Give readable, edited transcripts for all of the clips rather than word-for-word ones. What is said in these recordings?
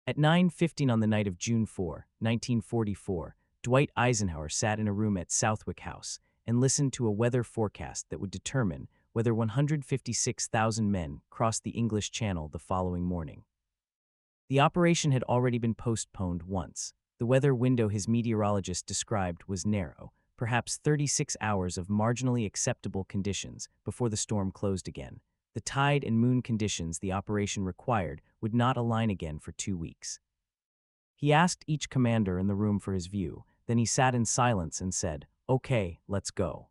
At 9:15 on the night of June 4, 1944, Dwight Eisenhower sat in a room at Southwick House and listened to a weather forecast that would determine whether 156,000 men crossed the English Channel the following morning. The operation had already been postponed once. The weather window his meteorologist described was narrow, perhaps 36 hours of marginally acceptable conditions before the storm closed again. The tide and moon conditions the operation required would not align again for 2 weeks. He asked each commander in the room for his view, then he sat in silence and said, "Okay, let's go."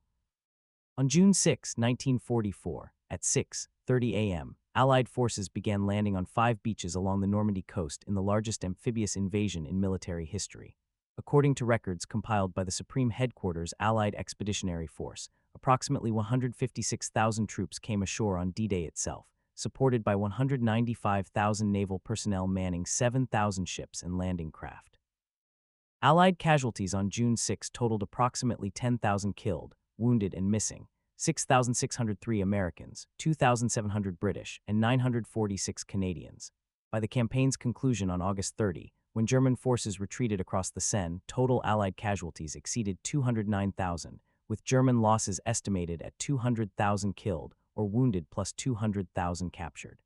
On June 6, 1944, at 6:30 a.m., Allied forces began landing on 5 beaches along the Normandy coast in the largest amphibious invasion in military history. According to records compiled by the Supreme Headquarters Allied Expeditionary Force, approximately 156,000 troops came ashore on D-Day itself, supported by 195,000 naval personnel manning 7,000 ships and landing craft. Allied casualties on June 6 totaled approximately 10,000 killed, wounded, and missing, 6,603 Americans, 2,700 British, and 946 Canadians. By the campaign's conclusion on August 30, when German forces retreated across the Seine, total Allied casualties exceeded 209,000, with German losses estimated at 200,000 killed or wounded plus 200,000 captured.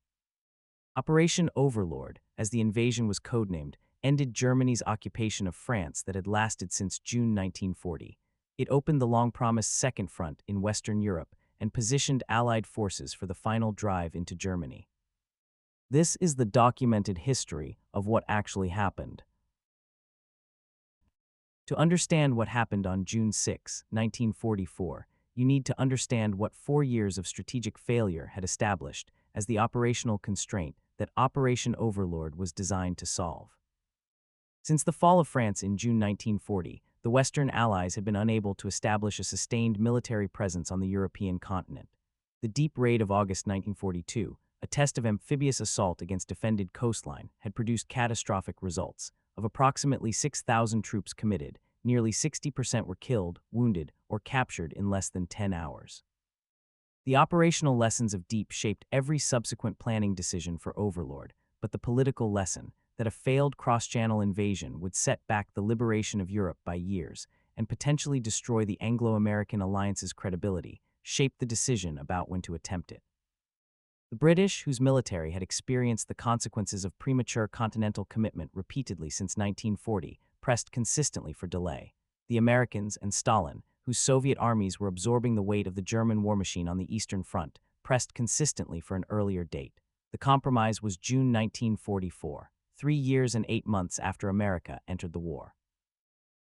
Operation Overlord, as the invasion was codenamed, ended Germany's occupation of France that had lasted since June 1940. It opened the long-promised Second Front in Western Europe and positioned Allied forces for the final drive into Germany. This is the documented history of what actually happened. To understand what happened on June 6, 1944, you need to understand what 4 years of strategic failure had established as the operational constraint that Operation Overlord was designed to solve. Since the fall of France in June 1940, the Western Allies had been unable to establish a sustained military presence on the European continent. The deep raid of August 1942, a test of amphibious assault against defended coastline, had produced catastrophic results. Of approximately 6,000 troops committed, nearly 60% were killed, wounded, or captured in less than 10 hours. The operational lessons of Deep shaped every subsequent planning decision for Overlord, but the political lesson, that a failed cross-channel invasion would set back the liberation of Europe by years and potentially destroy the Anglo-American alliance's credibility, shaped the decision about when to attempt it. The British, whose military had experienced the consequences of premature continental commitment repeatedly since 1940, pressed consistently for delay. The Americans and Stalin, whose Soviet armies were absorbing the weight of the German war machine on the Eastern Front, pressed consistently for an earlier date. The compromise was June 1944. 3 years and 8 months after America entered the war.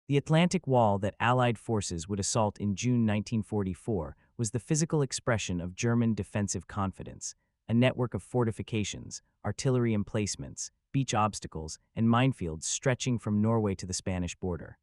The Atlantic Wall that Allied forces would assault in June 1944 was the physical expression of German defensive confidence, a network of fortifications, artillery emplacements, beach obstacles, and minefields stretching from Norway to the Spanish border.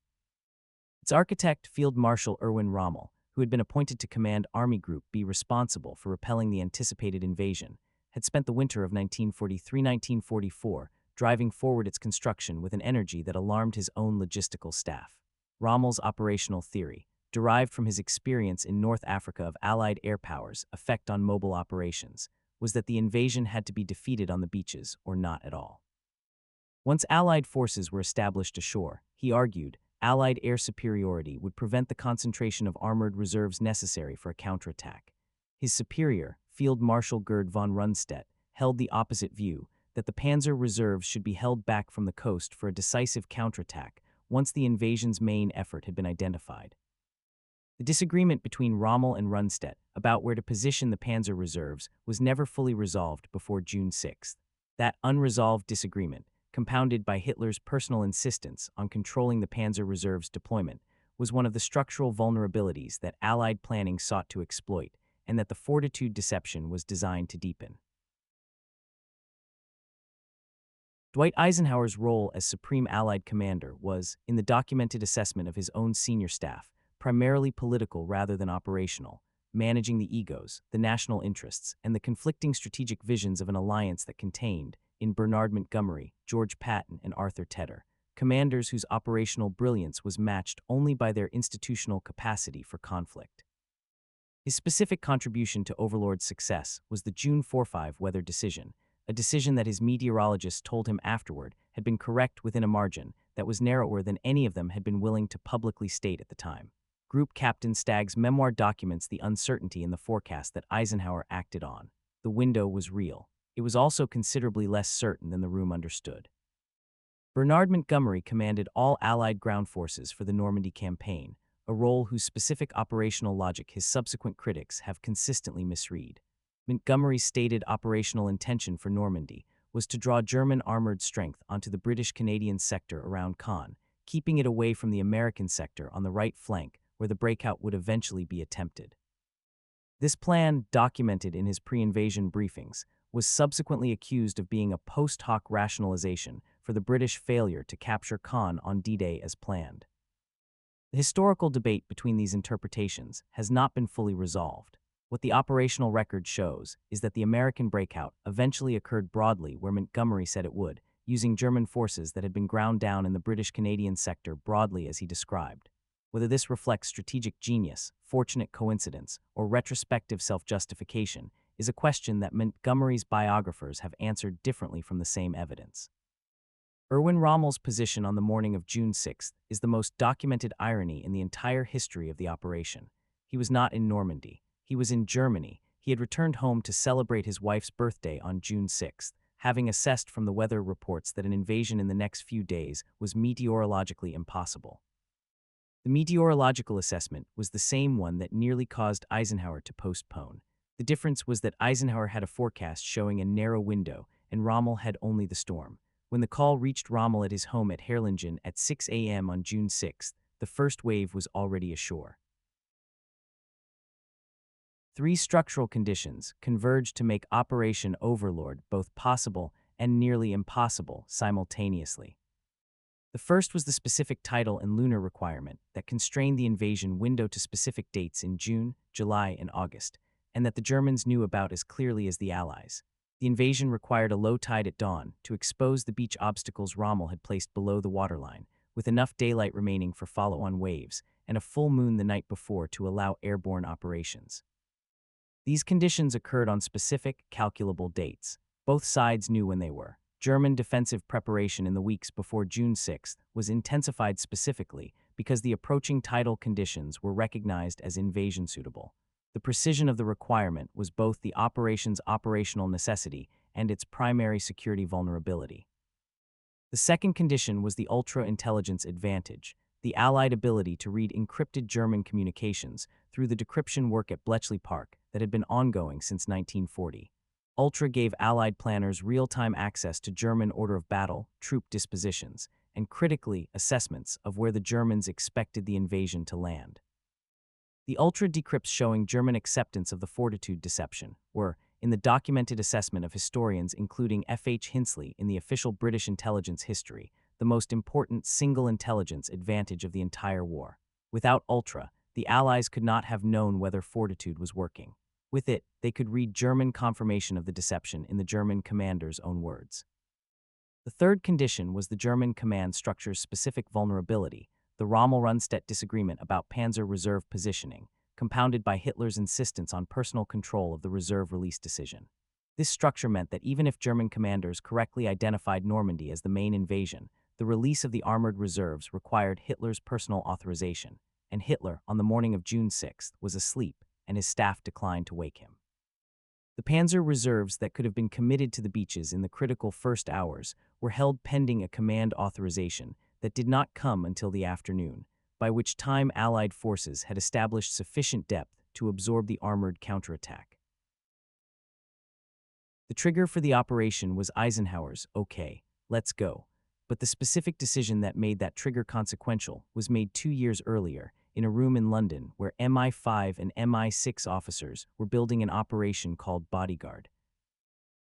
Its architect, Field Marshal Erwin Rommel, who had been appointed to command Army Group B responsible for repelling the anticipated invasion, had spent the winter of 1943-1944 driving forward its construction with an energy that alarmed his own logistical staff. Rommel's operational theory, derived from his experience in North Africa of Allied air power's effect on mobile operations, was that the invasion had to be defeated on the beaches or not at all. Once Allied forces were established ashore, he argued, Allied air superiority would prevent the concentration of armored reserves necessary for a counterattack. His superior, Field Marshal Gerd von Rundstedt, held the opposite view, that the Panzer reserves should be held back from the coast for a decisive counterattack once the invasion's main effort had been identified. The disagreement between Rommel and Rundstedt about where to position the Panzer reserves was never fully resolved before June 6. That unresolved disagreement, compounded by Hitler's personal insistence on controlling the Panzer reserves' deployment, was one of the structural vulnerabilities that Allied planning sought to exploit and that the fortitude deception was designed to deepen. Dwight Eisenhower's role as Supreme Allied Commander was, in the documented assessment of his own senior staff, primarily political rather than operational, managing the egos, the national interests, and the conflicting strategic visions of an alliance that contained, in Bernard Montgomery, George Patton, and Arthur Tedder, commanders whose operational brilliance was matched only by their institutional capacity for conflict. His specific contribution to Overlord's success was the June 4-5 weather decision, a decision that his meteorologists told him afterward had been correct within a margin that was narrower than any of them had been willing to publicly state at the time. Group Captain Stagg's memoir documents the uncertainty in the forecast that Eisenhower acted on. The window was real. It was also considerably less certain than the room understood. Bernard Montgomery commanded all Allied ground forces for the Normandy campaign, a role whose specific operational logic his subsequent critics have consistently misread. Montgomery's stated operational intention for Normandy was to draw German armored strength onto the British-Canadian sector around Caen, keeping it away from the American sector on the right flank where the breakout would eventually be attempted. This plan, documented in his pre-invasion briefings, was subsequently accused of being a post hoc rationalization for the British failure to capture Caen on D-Day as planned. The historical debate between these interpretations has not been fully resolved. What the operational record shows is that the American breakout eventually occurred broadly where Montgomery said it would, using German forces that had been ground down in the British-Canadian sector broadly as he described. Whether this reflects strategic genius, fortunate coincidence, or retrospective self-justification is a question that Montgomery's biographers have answered differently from the same evidence. Erwin Rommel's position on the morning of June 6 is the most documented irony in the entire history of the operation. He was not in Normandy. He was in Germany. He had returned home to celebrate his wife's birthday on June 6, having assessed from the weather reports that an invasion in the next few days was meteorologically impossible. The meteorological assessment was the same one that nearly caused Eisenhower to postpone. The difference was that Eisenhower had a forecast showing a narrow window, and Rommel had only the storm. When the call reached Rommel at his home at Herrlingen at 6 a.m. on June 6, the first wave was already ashore. Three structural conditions converged to make Operation Overlord both possible and nearly impossible simultaneously. The first was the specific tidal and lunar requirement that constrained the invasion window to specific dates in June, July, and August, and that the Germans knew about as clearly as the Allies. The invasion required a low tide at dawn to expose the beach obstacles Rommel had placed below the waterline, with enough daylight remaining for follow-on waves, and a full moon the night before to allow airborne operations. These conditions occurred on specific, calculable dates. Both sides knew when they were. German defensive preparation in the weeks before June 6 was intensified specifically because the approaching tidal conditions were recognized as invasion-suitable. The precision of the requirement was both the operation's operational necessity and its primary security vulnerability. The second condition was the ultra-intelligence advantage, the Allied ability to read encrypted German communications through the decryption work at Bletchley Park that had been ongoing since 1940. Ultra gave Allied planners real-time access to German order of battle, troop dispositions, and critically, assessments of where the Germans expected the invasion to land. The Ultra decrypts showing German acceptance of the fortitude deception were, in the documented assessment of historians including F.H. Hinsley in the official British intelligence history, the most important single intelligence advantage of the entire war. Without Ultra, the Allies could not have known whether fortitude was working. With it, they could read German confirmation of the deception in the German commander's own words. The third condition was the German command structure's specific vulnerability, the Rommel-Rundstedt disagreement about Panzer Reserve positioning, compounded by Hitler's insistence on personal control of the reserve release decision. This structure meant that even if German commanders correctly identified Normandy as the main invasion, the release of the armored reserves required Hitler's personal authorization, and Hitler, on the morning of June 6, was asleep, and his staff declined to wake him. The Panzer reserves that could have been committed to the beaches in the critical first hours were held pending a command authorization that did not come until the afternoon, by which time Allied forces had established sufficient depth to absorb the armored counterattack. The trigger for the operation was Eisenhower's, "Okay, let's go," but the specific decision that made that trigger consequential was made 2 years earlier, in a room in London where MI5 and MI6 officers were building an operation called Bodyguard.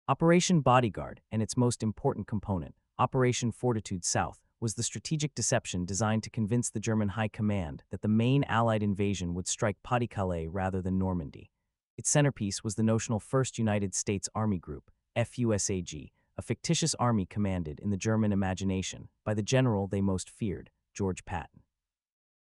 Operation Bodyguard, and its most important component, Operation Fortitude South, was the strategic deception designed to convince the German High Command that the main Allied invasion would strike Pas-de-Calais rather than Normandy. Its centerpiece was the notional 1st United States Army Group, FUSAG, a fictitious army commanded in the German imagination by the general they most feared, George Patton.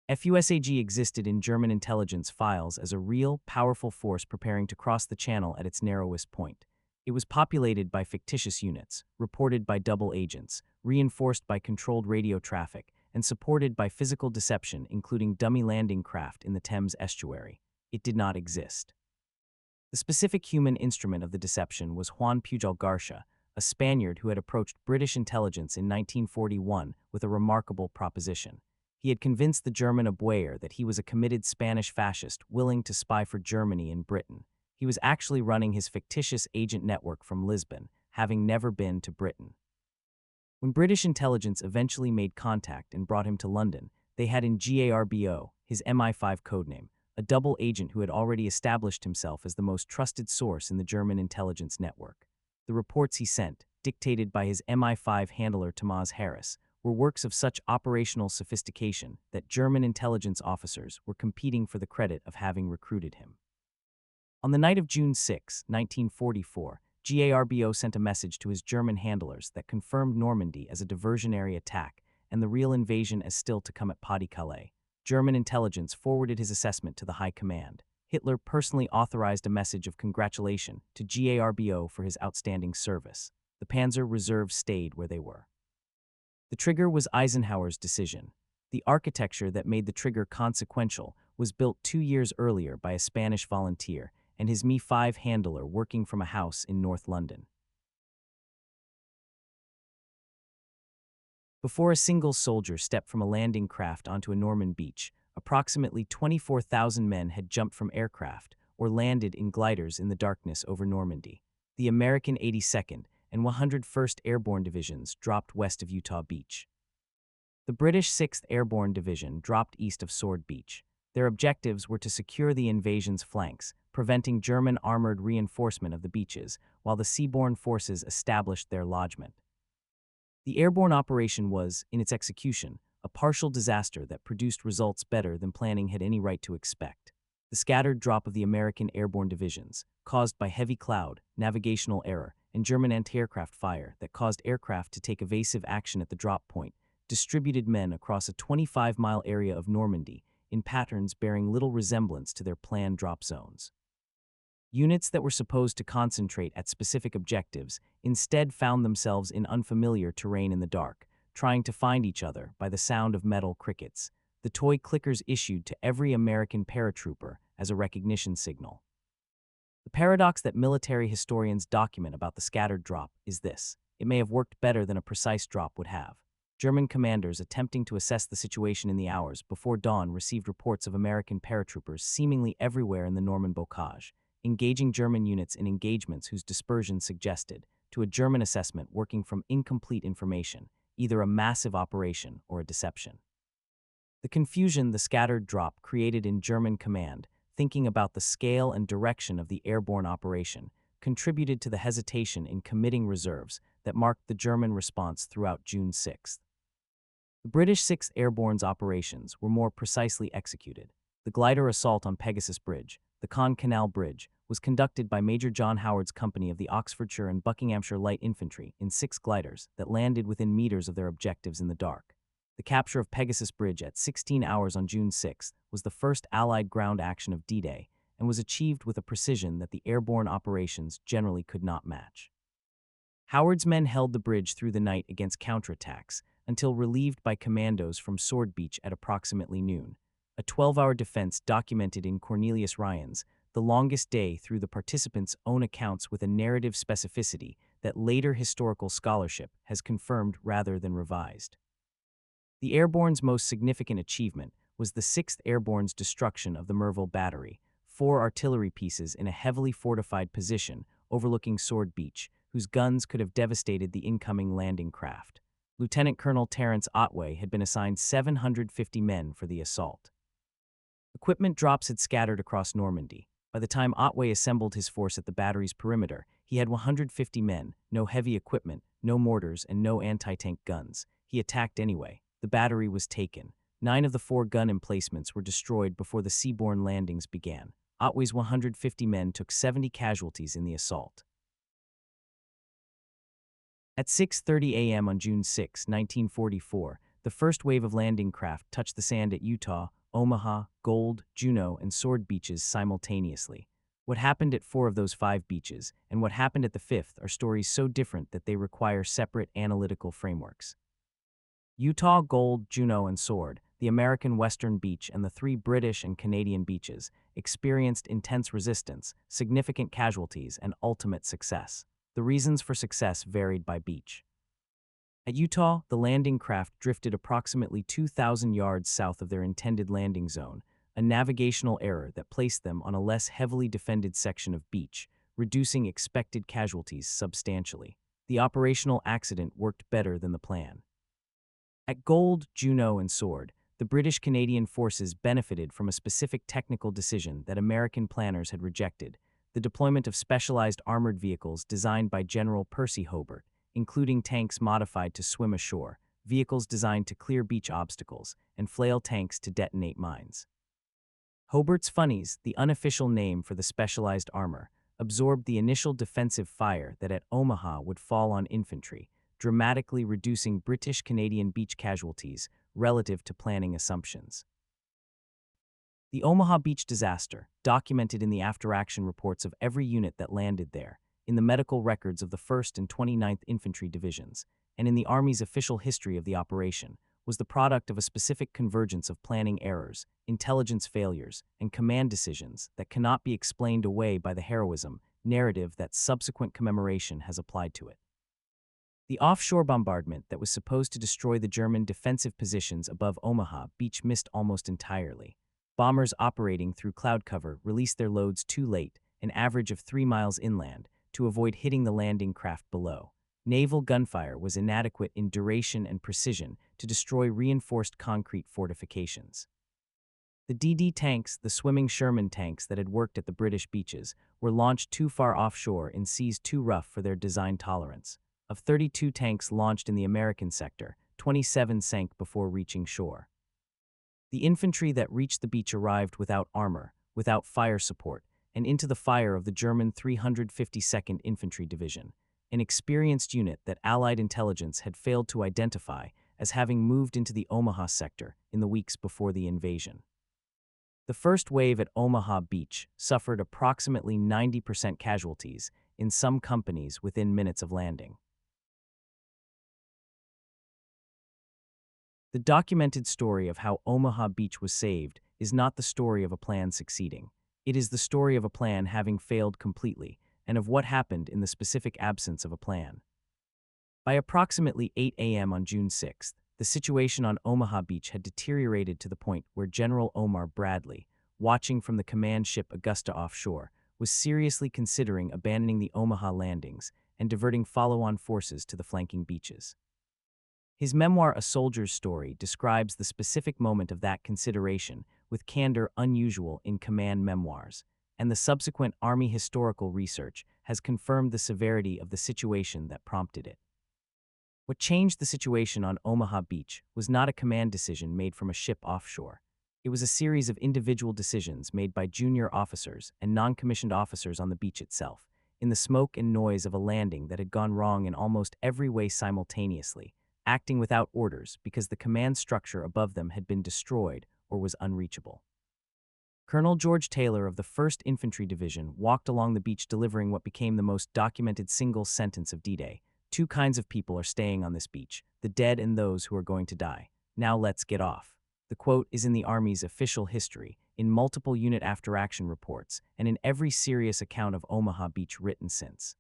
FUSAG existed in German intelligence files as a real, powerful force preparing to cross the Channel at its narrowest point. It was populated by fictitious units, reported by double agents, reinforced by controlled radio traffic, and supported by physical deception, including dummy landing craft in the Thames estuary. It did not exist. The specific human instrument of the deception was Juan Pujol Garcia, a Spaniard who had approached British intelligence in 1941 with a remarkable proposition. He had convinced the German Abwehr that he was a committed Spanish fascist willing to spy for Germany in Britain. He was actually running his fictitious agent network from Lisbon, having never been to Britain. When British intelligence eventually made contact and brought him to London, they had in GARBO, his MI5 codename, a double agent who had already established himself as the most trusted source in the German intelligence network. The reports he sent, dictated by his MI5 handler Tomás Harris, were works of such operational sophistication that German intelligence officers were competing for the credit of having recruited him. On the night of June 6, 1944, GARBO sent a message to his German handlers that confirmed Normandy as a diversionary attack and the real invasion as still to come at Pas-de-Calais. German intelligence forwarded his assessment to the High Command. Hitler personally authorized a message of congratulation to GARBO for his outstanding service. The Panzer Reserve stayed where they were. The trigger was Eisenhower's decision. The architecture that made the trigger consequential was built 2 years earlier by a Spanish volunteer and his Mi-5 handler working from a house in North London. Before a single soldier stepped from a landing craft onto a Norman beach, approximately 24,000 men had jumped from aircraft or landed in gliders in the darkness over Normandy. The American 82nd and 101st Airborne Divisions dropped west of Utah Beach. The British 6th Airborne Division dropped east of Sword Beach. Their objectives were to secure the invasion's flanks, preventing German armored reinforcement of the beaches, while the seaborne forces established their lodgment. The airborne operation was, in its execution, a partial disaster that produced results better than planning had any right to expect. The scattered drop of the American airborne divisions, caused by heavy cloud, navigational error, and German anti-aircraft fire that caused aircraft to take evasive action at the drop point, distributed men across a 25-mile area of Normandy in patterns bearing little resemblance to their planned drop zones. Units that were supposed to concentrate at specific objectives instead found themselves in unfamiliar terrain in the dark, trying to find each other by the sound of metal crickets, the toy clickers issued to every American paratrooper as a recognition signal. The paradox that military historians document about the scattered drop is this: it may have worked better than a precise drop would have. German commanders attempting to assess the situation in the hours before dawn received reports of American paratroopers seemingly everywhere in the Norman bocage, engaging German units in engagements whose dispersion suggested, to a German assessment working from incomplete information, either a massive operation or a deception. The confusion the scattered drop created in German command, thinking about the scale and direction of the airborne operation, contributed to the hesitation in committing reserves that marked the German response throughout June 6. The British 6th Airborne's operations were more precisely executed. The glider assault on Pegasus Bridge, the Caen Canal Bridge, was conducted by Major John Howard's company of the Oxfordshire and Buckinghamshire Light Infantry in 6 gliders that landed within meters of their objectives in the dark. The capture of Pegasus Bridge at 16 hours on June 6 was the first Allied ground action of D-Day and was achieved with a precision that the airborne operations generally could not match. Howard's men held the bridge through the night against counterattacks until relieved by commandos from Sword Beach at approximately noon. A 12-hour defense documented in Cornelius Ryan's The Longest Day through the participants' own accounts with a narrative specificity that later historical scholarship has confirmed rather than revised. The Airborne's most significant achievement was the 6th Airborne's destruction of the Merville Battery, 4 artillery pieces in a heavily fortified position overlooking Sword Beach, whose guns could have devastated the incoming landing craft. Lieutenant Colonel Terence Otway had been assigned 750 men for the assault. Equipment drops had scattered across Normandy. By the time Otway assembled his force at the battery's perimeter, he had 150 men, no heavy equipment, no mortars, and no anti-tank guns. He attacked anyway. The battery was taken. 9 of the 4 gun emplacements were destroyed before the seaborne landings began. Otway's 150 men took 70 casualties in the assault. At 6:30 a.m. on June 6, 1944, the first wave of landing craft touched the sand at Utah, Omaha, Gold, Juneau, and Sword Beaches simultaneously. What happened at 4 of those 5 beaches and what happened at the 5th are stories so different that they require separate analytical frameworks. Utah, Gold, Juneau, and Sword, the American Western Beach, and the 3 British and Canadian beaches experienced intense resistance, significant casualties, and ultimate success. The reasons for success varied by beach. At Utah, the landing craft drifted approximately 2,000 yards south of their intended landing zone, a navigational error that placed them on a less heavily defended section of beach, reducing expected casualties substantially. The operational accident worked better than the plan. At Gold, Juneau, and Sword, the British-Canadian forces benefited from a specific technical decision that American planners had rejected: the deployment of specialized armored vehicles designed by General Percy Hobart, including tanks modified to swim ashore, vehicles designed to clear beach obstacles, and flail tanks to detonate mines. Hobart's funnies, the unofficial name for the specialized armor, absorbed the initial defensive fire that at Omaha would fall on infantry, dramatically reducing British-Canadian beach casualties relative to planning assumptions. The Omaha beach disaster, documented in the after-action reports of every unit that landed there, in the medical records of the 1st and 29th Infantry Divisions, and in the Army's official history of the operation, was the product of a specific convergence of planning errors, intelligence failures, and command decisions that cannot be explained away by the heroism narrative that subsequent commemoration has applied to it. The offshore bombardment that was supposed to destroy the German defensive positions above Omaha Beach missed almost entirely. Bombers operating through cloud cover released their loads too late, an average of 3 miles inland, to avoid hitting the landing craft below. Naval gunfire was inadequate in duration and precision to destroy reinforced concrete fortifications. The DD tanks, the swimming Sherman tanks that had worked at the British beaches, were launched too far offshore in seas too rough for their design tolerance. Of 32 tanks launched in the American sector, 27 sank before reaching shore. The infantry that reached the beach arrived without armor, without fire support, and into the fire of the German 352nd Infantry Division, an experienced unit that Allied intelligence had failed to identify as having moved into the Omaha sector in the weeks before the invasion. The first wave at Omaha Beach suffered approximately 90% casualties in some companies within minutes of landing. The documented story of how Omaha Beach was saved is not the story of a plan succeeding. It is the story of a plan having failed completely, and of what happened in the specific absence of a plan. By approximately 8 a.m. on June 6th, the situation on Omaha Beach had deteriorated to the point where General Omar Bradley, watching from the command ship Augusta offshore, was seriously considering abandoning the Omaha landings and diverting follow-on forces to the flanking beaches. His memoir, A Soldier's Story, describes the specific moment of that consideration with candor unusual in command memoirs, and the subsequent Army historical research has confirmed the severity of the situation that prompted it. What changed the situation on Omaha Beach was not a command decision made from a ship offshore. It was a series of individual decisions made by junior officers and non-commissioned officers on the beach itself, in the smoke and noise of a landing that had gone wrong in almost every way simultaneously, acting without orders because the command structure above them had been destroyed or was unreachable. Colonel George Taylor of the 1st Infantry Division walked along the beach delivering what became the most documented single sentence of D-Day: "Two kinds of people are staying on this beach, the dead and those who are going to die. Now let's get off." The quote is in the Army's official history, in multiple unit after-action reports, and in every serious account of Omaha Beach written since.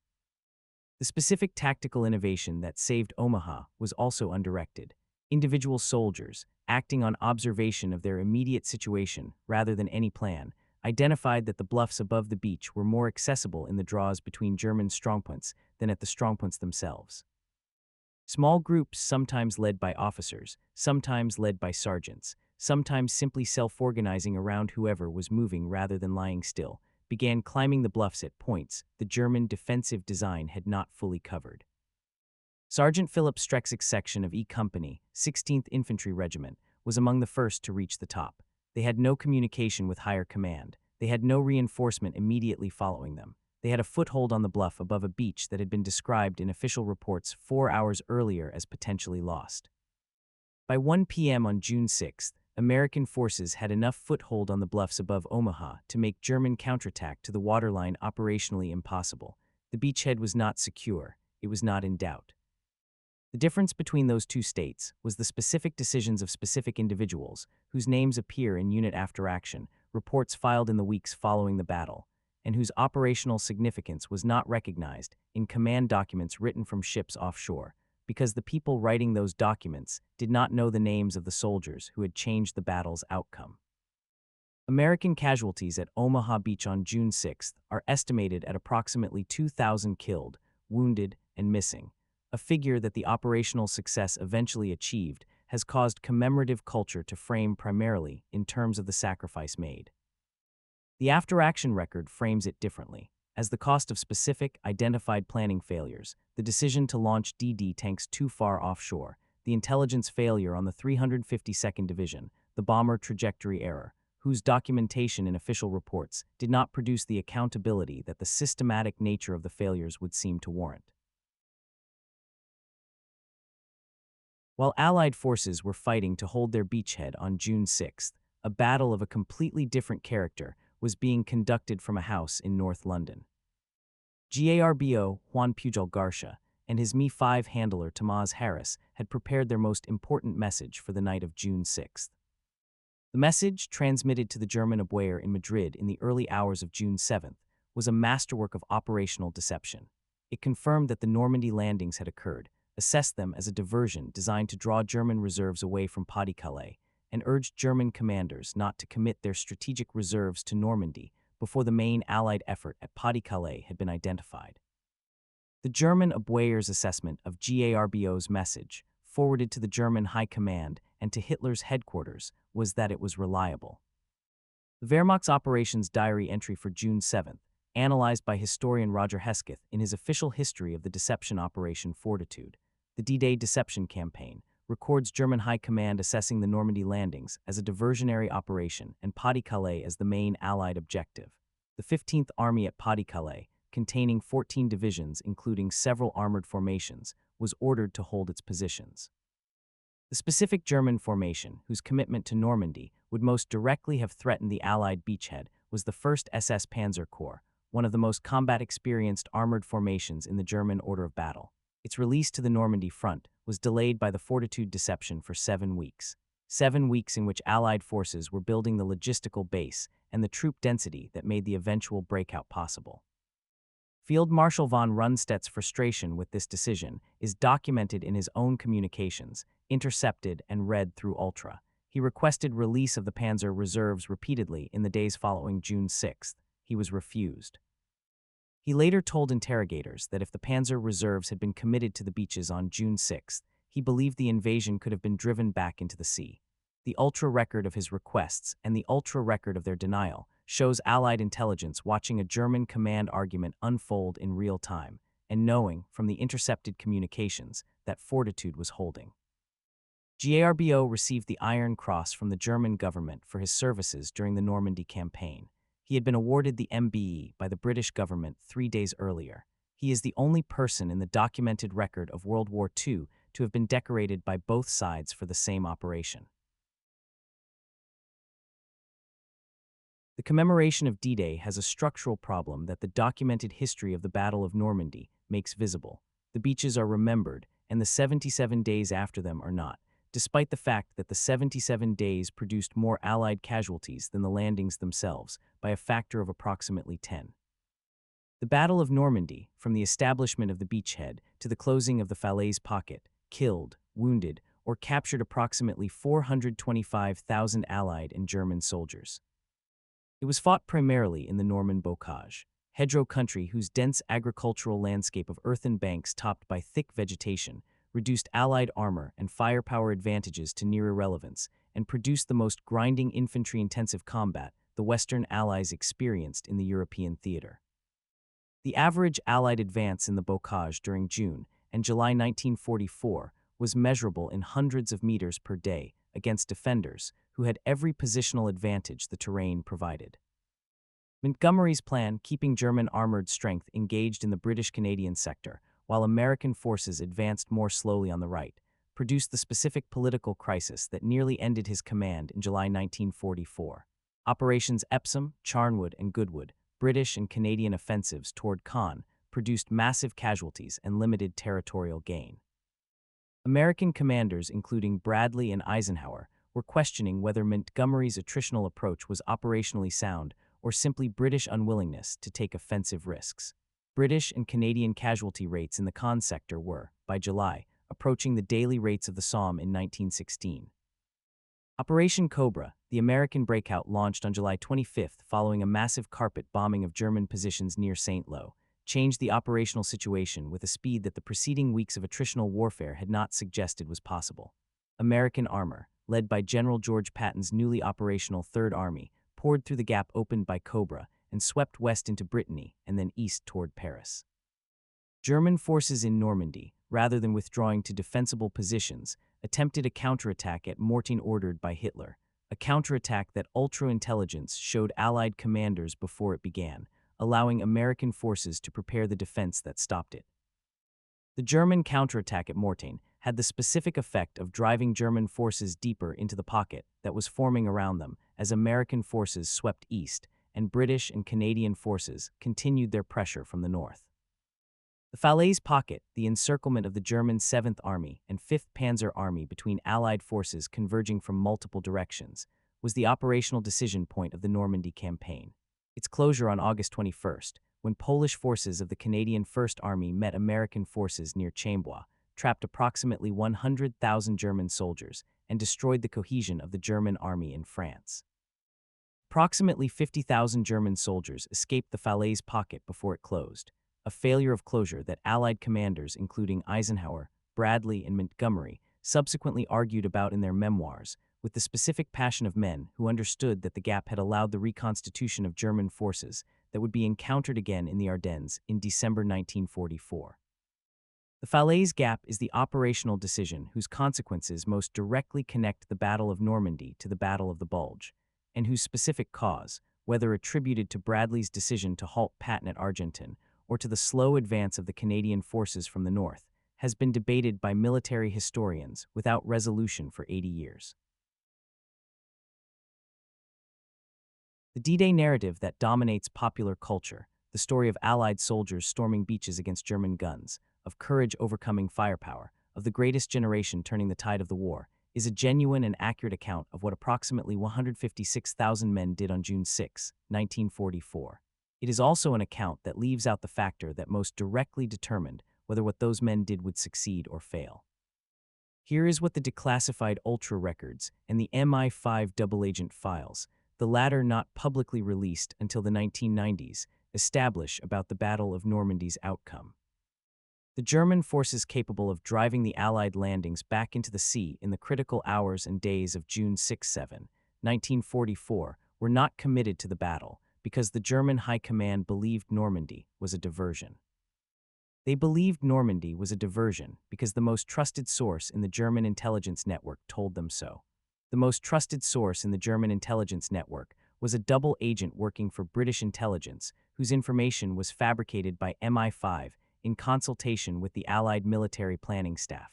The specific tactical innovation that saved Omaha was also undirected. Individual soldiers, acting on observation of their immediate situation rather than any plan, identified that the bluffs above the beach were more accessible in the draws between German strongpoints than at the strongpoints themselves. Small groups, sometimes led by officers, sometimes led by sergeants, sometimes simply self-organizing around whoever was moving rather than lying still, began climbing the bluffs at points the German defensive design had not fully covered. Sergeant Philip Strexik's section of E Company, 16th Infantry Regiment, was among the first to reach the top. They had no communication with higher command. They had no reinforcement immediately following them. They had a foothold on the bluff above a beach that had been described in official reports 4 hours earlier as potentially lost. By 1 p.m. on June 6th, American forces had enough foothold on the bluffs above Omaha to make German counterattack to the waterline operationally impossible. The beachhead was not secure, it was not in doubt. The difference between those two states was the specific decisions of specific individuals, whose names appear in unit after action, reports filed in the weeks following the battle, and whose operational significance was not recognized in command documents written from ships offshore, because the people writing those documents did not know the names of the soldiers who had changed the battle's outcome. American casualties at Omaha Beach on June 6 are estimated at approximately 2,000 killed, wounded, and missing. A figure that the operational success eventually achieved has caused commemorative culture to frame primarily in terms of the sacrifice made. The after-action record frames it differently. As the cost of specific, identified planning failures, the decision to launch DD tanks too far offshore, the intelligence failure on the 352nd Division, the bomber trajectory error, whose documentation in official reports did not produce the accountability that the systematic nature of the failures would seem to warrant. While Allied forces were fighting to hold their beachhead on June 6, a battle of a completely different character was being conducted from a house in North London. GARBO Juan Pujol Garcia and his Mi-5 handler Tomás Harris had prepared their most important message for the night of June 6. The message, transmitted to the German Abwehr in Madrid in the early hours of June 7, was a masterwork of operational deception. It confirmed that the Normandy landings had occurred, assessed them as a diversion designed to draw German reserves away from Pas-de-Calais, and urged German commanders not to commit their strategic reserves to Normandy before the main Allied effort at Pas-de-Calais had been identified. The German Abwehr's assessment of GARBO's message, forwarded to the German High Command and to Hitler's headquarters, was that it was reliable. The Wehrmacht's operations diary entry for June 7, analyzed by historian Roger Hesketh in his official history of the deception Operation Fortitude, the D-Day deception campaign, records German High Command assessing the Normandy landings as a diversionary operation and Pas-de-Calais as the main Allied objective. The 15th Army at Pas-de-Calais, containing 14 divisions including several armored formations, was ordered to hold its positions. The specific German formation, whose commitment to Normandy would most directly have threatened the Allied beachhead, was the 1st SS Panzer Corps, one of the most combat-experienced armored formations in the German order of battle. Its release to the Normandy front was delayed by the Fortitude deception for 7 weeks. 7 weeks in which Allied forces were building the logistical base and the troop density that made the eventual breakout possible. Field Marshal von Rundstedt's frustration with this decision is documented in his own communications, intercepted and read through Ultra. He requested release of the Panzer reserves repeatedly in the days following June 6. He was refused. He later told interrogators that if the Panzer reserves had been committed to the beaches on June 6, he believed the invasion could have been driven back into the sea. The Ultra record of his requests and the Ultra record of their denial shows Allied intelligence watching a German command argument unfold in real time and knowing from the intercepted communications that Fortitude was holding. GARBO received the Iron Cross from the German government for his services during the Normandy campaign. He had been awarded the MBE by the British government 3 days earlier. He is the only person in the documented record of World War II to have been decorated by both sides for the same operation. The commemoration of D-Day has a structural problem that the documented history of the Battle of Normandy makes visible. The beaches are remembered, and the 77 days after them are not, despite the fact that the 77 days produced more Allied casualties than the landings themselves by a factor of approximately 10. The Battle of Normandy, from the establishment of the beachhead to the closing of the Falaise pocket, killed, wounded, or captured approximately 425,000 Allied and German soldiers. It was fought primarily in the Norman bocage, hedgerow country whose dense agricultural landscape of earthen banks topped by thick vegetation reduced Allied armor and firepower advantages to near irrelevance and produced the most grinding infantry-intensive combat the Western Allies experienced in the European theater. The average Allied advance in the bocage during June and July 1944 was measurable in hundreds of meters per day against defenders who had every positional advantage the terrain provided. Montgomery's plan, keeping German armored strength engaged in the British-Canadian sector, while American forces advanced more slowly on the right, produced the specific political crisis that nearly ended his command in July 1944. Operations Epsom, Charnwood, and Goodwood, British and Canadian offensives toward Caen, produced massive casualties and limited territorial gain. American commanders, including Bradley and Eisenhower, were questioning whether Montgomery's attritional approach was operationally sound or simply British unwillingness to take offensive risks. British and Canadian casualty rates in the Caen sector were, by July, approaching the daily rates of the Somme in 1916. Operation Cobra, the American breakout launched on July 25 following a massive carpet bombing of German positions near St. Lo, changed the operational situation with a speed that the preceding weeks of attritional warfare had not suggested was possible. American armor, led by General George Patton's newly operational Third Army, poured through the gap opened by Cobra and swept west into Brittany and then east toward Paris. German forces in Normandy, rather than withdrawing to defensible positions, attempted a counterattack at Mortain ordered by Hitler, a counterattack that ultra-intelligence showed Allied commanders before it began, allowing American forces to prepare the defense that stopped it. The German counterattack at Mortain had the specific effect of driving German forces deeper into the pocket that was forming around them as American forces swept east and British and Canadian forces continued their pressure from the north. The Falaise Pocket, the encirclement of the German 7th Army and 5th Panzer Army between Allied forces converging from multiple directions, was the operational decision point of the Normandy campaign. Its closure on August 21, when Polish forces of the Canadian 1st Army met American forces near Chambois, trapped approximately 100,000 German soldiers and destroyed the cohesion of the German army in France. Approximately 50,000 German soldiers escaped the Falaise Pocket before it closed, a failure of closure that Allied commanders including Eisenhower, Bradley, and Montgomery subsequently argued about in their memoirs, with the specific passion of men who understood that the gap had allowed the reconstitution of German forces that would be encountered again in the Ardennes in December 1944. The Falaise Gap is the operational decision whose consequences most directly connect the Battle of Normandy to the Battle of the Bulge, and whose specific cause, whether attributed to Bradley's decision to halt Patton at Argenton or to the slow advance of the Canadian forces from the north, has been debated by military historians without resolution for 80 years. The D-Day narrative that dominates popular culture, the story of Allied soldiers storming beaches against German guns, of courage overcoming firepower, of the greatest generation turning the tide of the war, is a genuine and accurate account of what approximately 156,000 men did on June 6, 1944. It is also an account that leaves out the factor that most directly determined whether what those men did would succeed or fail. Here is what the declassified Ultra records and the MI5 double agent files, the latter not publicly released until the 1990s, establish about the Battle of Normandy's outcome. The German forces capable of driving the Allied landings back into the sea in the critical hours and days of June 6-7, 1944, were not committed to the battle because the German High Command believed Normandy was a diversion. They believed Normandy was a diversion because the most trusted source in the German intelligence network told them so. The most trusted source in the German intelligence network was a double agent working for British intelligence whose information was fabricated by MI5 in consultation with the Allied military planning staff.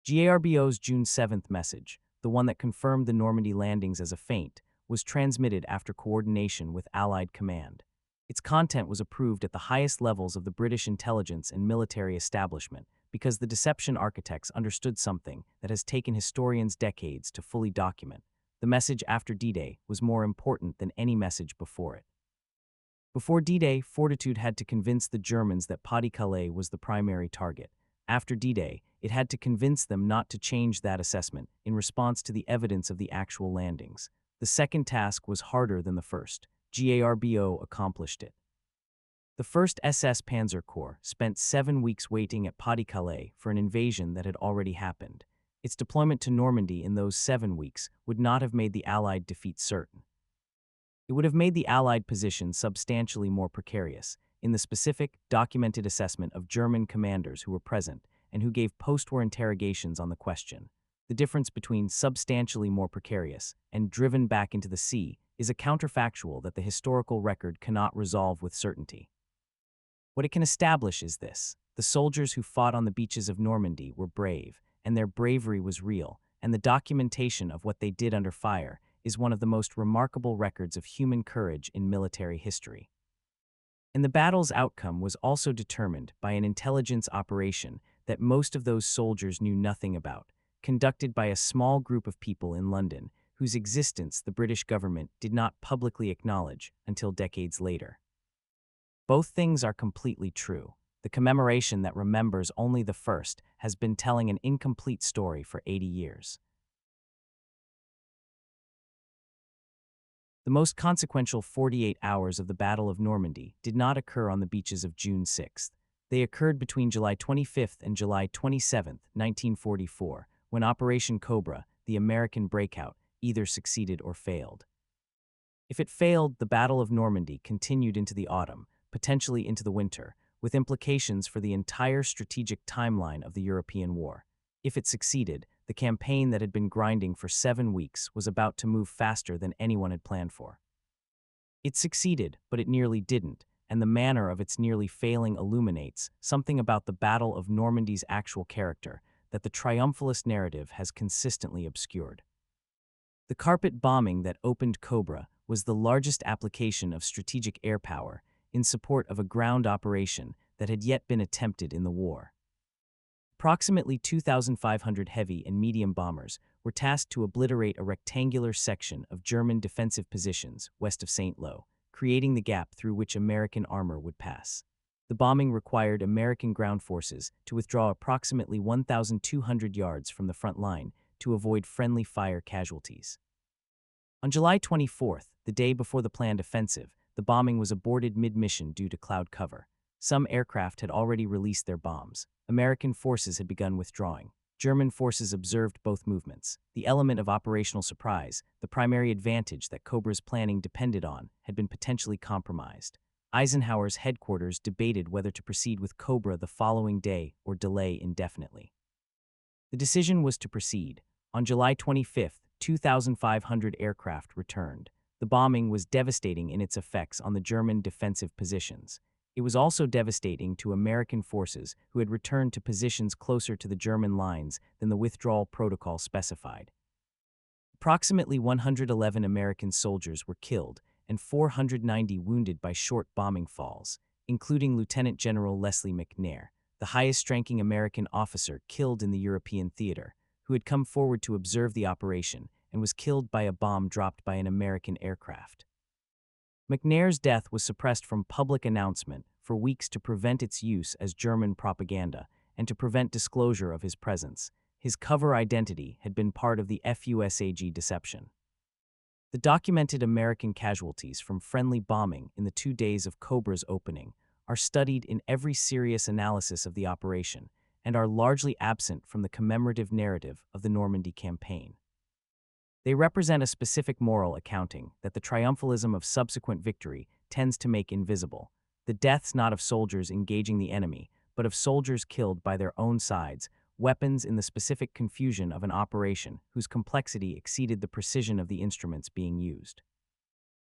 GARBO's June 7th message, the one that confirmed the Normandy landings as a feint, was transmitted after coordination with Allied command. Its content was approved at the highest levels of the British intelligence and military establishment because the deception architects understood something that has taken historians decades to fully document. The message after D-Day was more important than any message before it. Before D-Day, Fortitude had to convince the Germans that Pas-de-Calais was the primary target. After D-Day, it had to convince them not to change that assessment in response to the evidence of the actual landings. The second task was harder than the first. GARBO accomplished it. The 1st SS Panzer Corps spent 7 weeks waiting at Pas-de-Calais for an invasion that had already happened. Its deployment to Normandy in those 7 weeks would not have made the Allied defeat certain. It would have made the Allied position substantially more precarious, in the specific, documented assessment of German commanders who were present and who gave post-war interrogations on the question. The difference between substantially more precarious and driven back into the sea is a counterfactual that the historical record cannot resolve with certainty. What it can establish is this: the soldiers who fought on the beaches of Normandy were brave, and their bravery was real, and the documentation of what they did under fire is one of the most remarkable records of human courage in military history. And the battle's outcome was also determined by an intelligence operation that most of those soldiers knew nothing about, conducted by a small group of people in London, whose existence the British government did not publicly acknowledge until decades later. Both things are completely true. The commemoration that remembers only the first has been telling an incomplete story for 80 years. The most consequential 48 hours of the Battle of Normandy did not occur on the beaches of June 6. They occurred between July 25 and July 27, 1944, when Operation Cobra, the American breakout, either succeeded or failed. If it failed, the Battle of Normandy continued into the autumn, potentially into the winter, with implications for the entire strategic timeline of the European war. If it succeeded, the campaign that had been grinding for 7 weeks was about to move faster than anyone had planned for. It succeeded, but it nearly didn't, and the manner of its nearly failing illuminates something about the Battle of Normandy's actual character that the triumphalist narrative has consistently obscured. The carpet bombing that opened Cobra was the largest application of strategic air power in support of a ground operation that had yet been attempted in the war. Approximately 2,500 heavy and medium bombers were tasked to obliterate a rectangular section of German defensive positions west of St. Lo, creating the gap through which American armor would pass. The bombing required American ground forces to withdraw approximately 1,200 yards from the front line to avoid friendly fire casualties. On July 24, the day before the planned offensive, the bombing was aborted mid-mission due to cloud cover. Some aircraft had already released their bombs. American forces had begun withdrawing. German forces observed both movements. The element of operational surprise, the primary advantage that Cobra's planning depended on, had been potentially compromised. Eisenhower's headquarters debated whether to proceed with Cobra the following day or delay indefinitely. The decision was to proceed. On July 25, 2,500 aircraft returned. The bombing was devastating in its effects on the German defensive positions. It was also devastating to American forces who had returned to positions closer to the German lines than the withdrawal protocol specified. Approximately 111 American soldiers were killed and 490 wounded by short bombing falls, including Lieutenant General Leslie McNair, the highest-ranking American officer killed in the European theater, who had come forward to observe the operation and was killed by a bomb dropped by an American aircraft. McNair's death was suppressed from public announcement for weeks to prevent its use as German propaganda and to prevent disclosure of his presence. His cover identity had been part of the FUSAG deception. The documented American casualties from friendly bombing in the 2 days of Cobra's opening are studied in every serious analysis of the operation and are largely absent from the commemorative narrative of the Normandy campaign. They represent a specific moral accounting that the triumphalism of subsequent victory tends to make invisible, the deaths not of soldiers engaging the enemy, but of soldiers killed by their own sides, weapons in the specific confusion of an operation whose complexity exceeded the precision of the instruments being used.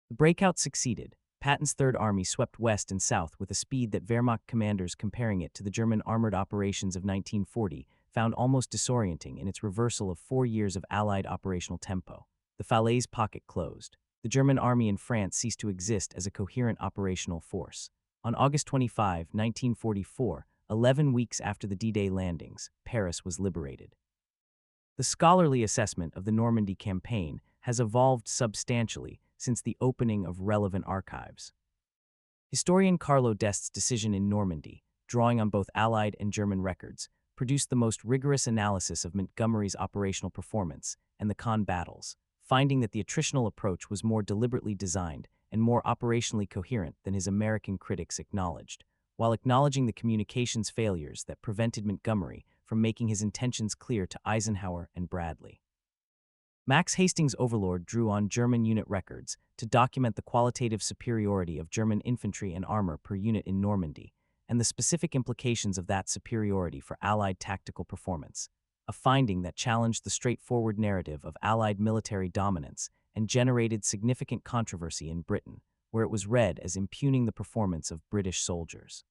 The breakout succeeded. Patton's Third Army swept west and south with a speed that Wehrmacht commanders comparing it to the German armored operations of 1940 found almost disorienting in its reversal of 4 years of Allied operational tempo. The Falaise pocket closed. The German army in France ceased to exist as a coherent operational force. On August 25, 1944, 11 weeks after the D-Day landings, Paris was liberated. The scholarly assessment of the Normandy campaign has evolved substantially since the opening of relevant archives. Historian Carlo D'Este's decision in Normandy, drawing on both Allied and German records, produced the most rigorous analysis of Montgomery's operational performance and the Caen battles, finding that the attritional approach was more deliberately designed and more operationally coherent than his American critics acknowledged, while acknowledging the communications failures that prevented Montgomery from making his intentions clear to Eisenhower and Bradley. Max Hastings' overlord drew on German unit records to document the qualitative superiority of German infantry and armor per unit in Normandy, and the specific implications of that superiority for Allied tactical performance, a finding that challenged the straightforward narrative of Allied military dominance and generated significant controversy in Britain, where it was read as impugning the performance of British soldiers.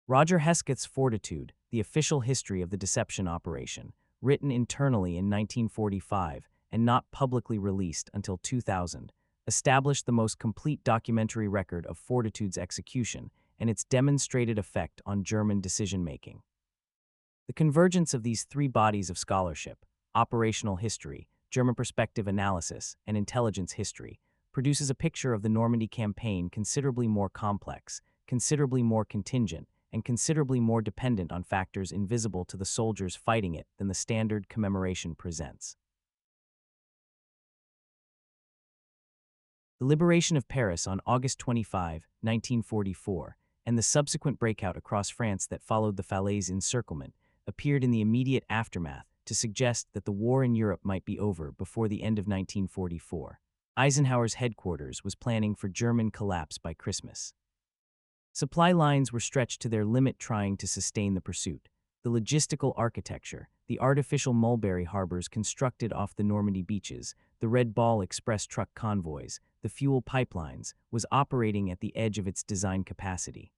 Roger Hesketh's Fortitude, the official history of the deception operation, written internally in 1945 and not publicly released until 2000, established the most complete documentary record of Fortitude's execution and its demonstrated effect on German decision-making. The convergence of these three bodies of scholarship, operational history, German perspective analysis, and intelligence history, produces a picture of the Normandy campaign considerably more complex, considerably more contingent, and considerably more dependent on factors invisible to the soldiers fighting it than the standard commemoration presents. The liberation of Paris on August 25, 1944, and the subsequent breakout across France that followed the Falaise encirclement appeared in the immediate aftermath to suggest that the war in Europe might be over before the end of 1944. Eisenhower's headquarters was planning for German collapse by Christmas. Supply lines were stretched to their limit trying to sustain the pursuit. The logistical architecture, the artificial mulberry harbors constructed off the Normandy beaches, the Red Ball express truck convoys, the fuel pipelines, was operating at the edge of its design capacity.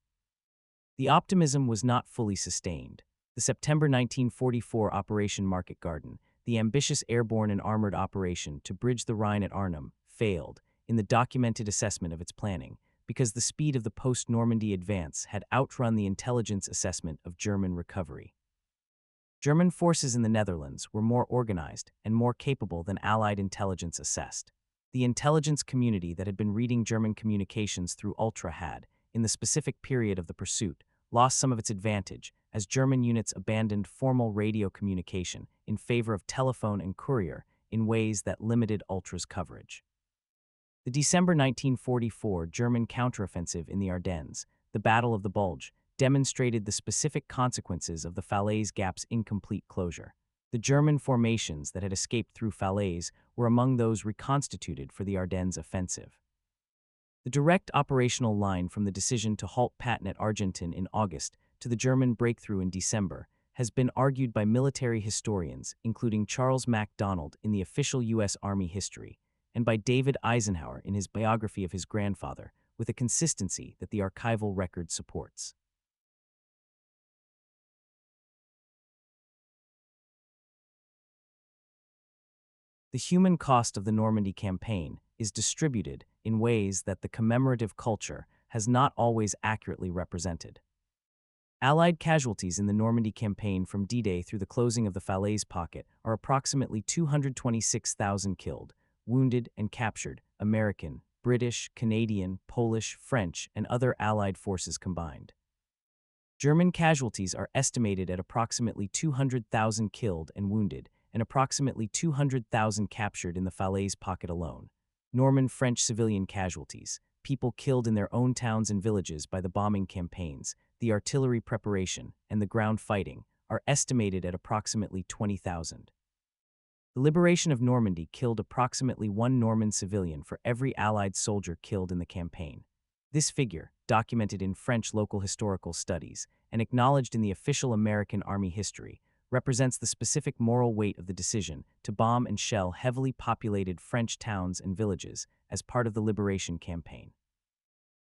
The optimism was not fully sustained. The September 1944 Operation Market Garden, the ambitious airborne and armored operation to bridge the Rhine at Arnhem, failed in the documented assessment of its planning because the speed of the post-Normandy advance had outrun the intelligence assessment of German recovery. German forces in the Netherlands were more organized and more capable than Allied intelligence assessed. The intelligence community that had been reading German communications through Ultra had, in the specific period of the pursuit, lost some of its advantage as German units abandoned formal radio communication in favor of telephone and courier in ways that limited Ultra's coverage. The December 1944 German counteroffensive in the Ardennes, the Battle of the Bulge, demonstrated the specific consequences of the Falaise Gap's incomplete closure. The German formations that had escaped through Falaise were among those reconstituted for the Ardennes offensive. The direct operational line from the decision to halt Patton at Argenton in August to the German breakthrough in December has been argued by military historians, including Charles MacDonald in the official U.S. Army history, and by David Eisenhower in his biography of his grandfather, with a consistency that the archival record supports. The human cost of the Normandy campaign is distributed in ways that the commemorative culture has not always accurately represented. Allied casualties in the Normandy campaign from D-Day through the closing of the Falaise pocket are approximately 226,000 killed, wounded, and captured American, British, Canadian, Polish, French, and other Allied forces combined. German casualties are estimated at approximately 200,000 killed and wounded, and approximately 200,000 captured in the Falaise pocket alone. Norman French civilian casualties, people killed in their own towns and villages by the bombing campaigns, the artillery preparation, and the ground fighting, are estimated at approximately 20,000. The liberation of Normandy killed approximately one Norman civilian for every Allied soldier killed in the campaign. This figure, documented in French local historical studies and acknowledged in the official American Army history, represents the specific moral weight of the decision to bomb and shell heavily populated French towns and villages as part of the liberation campaign.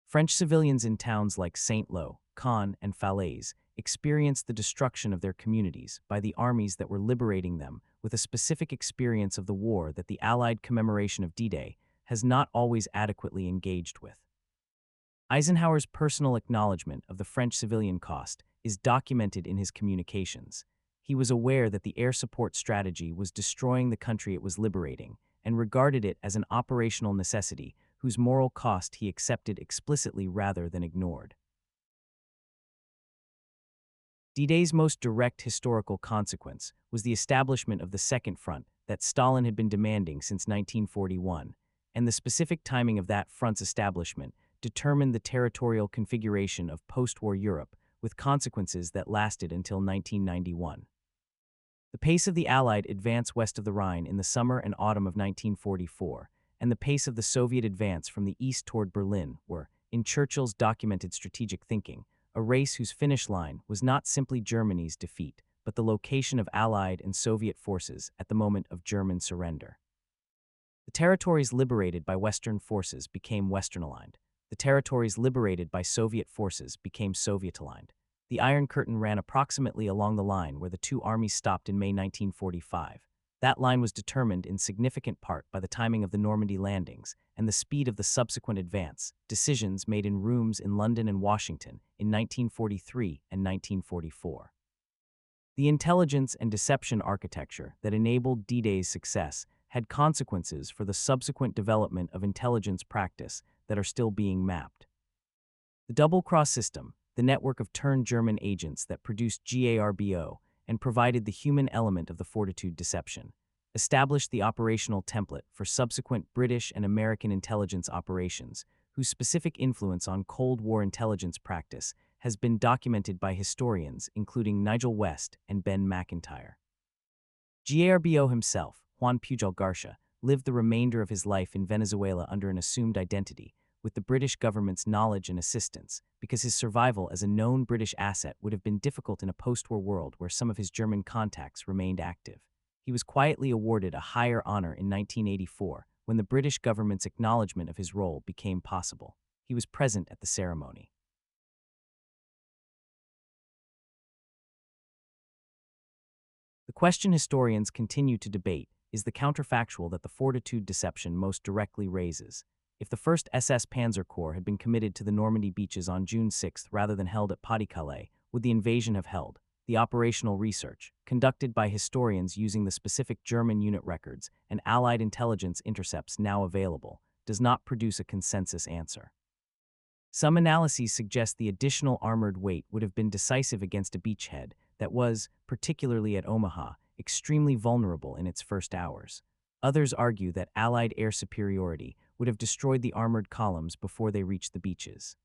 French civilians in towns like Saint-Lô, Caen, and Falaise experienced the destruction of their communities by the armies that were liberating them with a specific experience of the war that the Allied commemoration of D-Day has not always adequately engaged with. Eisenhower's personal acknowledgement of the French civilian cost is documented in his communications. He was aware that the air support strategy was destroying the country it was liberating and regarded it as an operational necessity whose moral cost he accepted explicitly rather than ignored. D-Day's most direct historical consequence was the establishment of the Second Front that Stalin had been demanding since 1941, and the specific timing of that front's establishment determined the territorial configuration of post-war Europe with consequences that lasted until 1991. The pace of the Allied advance west of the Rhine in the summer and autumn of 1944, and the pace of the Soviet advance from the east toward Berlin were, in Churchill's documented strategic thinking, a race whose finish line was not simply Germany's defeat, but the location of Allied and Soviet forces at the moment of German surrender. The territories liberated by Western forces became Western-aligned. The territories liberated by Soviet forces became Soviet-aligned. The Iron Curtain ran approximately along the line where the two armies stopped in May 1945. That line was determined in significant part by the timing of the Normandy landings and the speed of the subsequent advance, decisions made in rooms in London and Washington in 1943 and 1944. The intelligence and deception architecture that enabled D-Day's success had consequences for the subsequent development of intelligence practice that are still being mapped. The double-cross system, the network of turned German agents that produced GARBO and provided the human element of the fortitude deception, established the operational template for subsequent British and American intelligence operations, whose specific influence on Cold War intelligence practice has been documented by historians including Nigel West and Ben McIntyre. GARBO himself, Juan Pujol Garcia, lived the remainder of his life in Venezuela under an assumed identity, with the British government's knowledge and assistance, because his survival as a known British asset would have been difficult in a post-war world where some of his German contacts remained active. He was quietly awarded a higher honor in 1984 when the British government's acknowledgement of his role became possible. He was present at the ceremony. The question historians continue to debate is the counterfactual that the fortitude deception most directly raises. If the 1st SS Panzer Corps had been committed to the Normandy beaches on June 6 rather than held at Pas-de-Calais, would the invasion have held? The operational research, conducted by historians using the specific German unit records and Allied intelligence intercepts now available, does not produce a consensus answer. Some analyses suggest the additional armored weight would have been decisive against a beachhead that was, particularly at Omaha, extremely vulnerable in its first hours. Others argue that Allied air superiority would have destroyed the armored columns before they reached the beaches.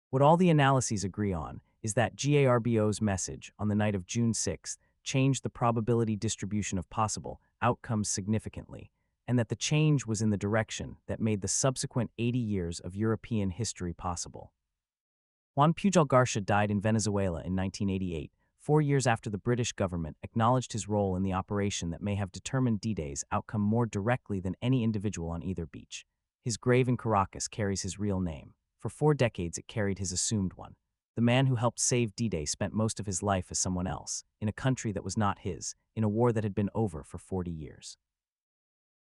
What all the analyses agree on is that GARBO's message on the night of June 6 changed the probability distribution of possible outcomes significantly, and that the change was in the direction that made the subsequent 80 years of European history possible. Juan Pujol Garcia died in Venezuela in 1988, 4 years after the British government acknowledged his role in the operation that may have determined D-Day's outcome more directly than any individual on either beach. His grave in Caracas carries his real name. For 4 decades it carried his assumed one. The man who helped save D-Day spent most of his life as someone else, in a country that was not his, in a war that had been over for 40 years.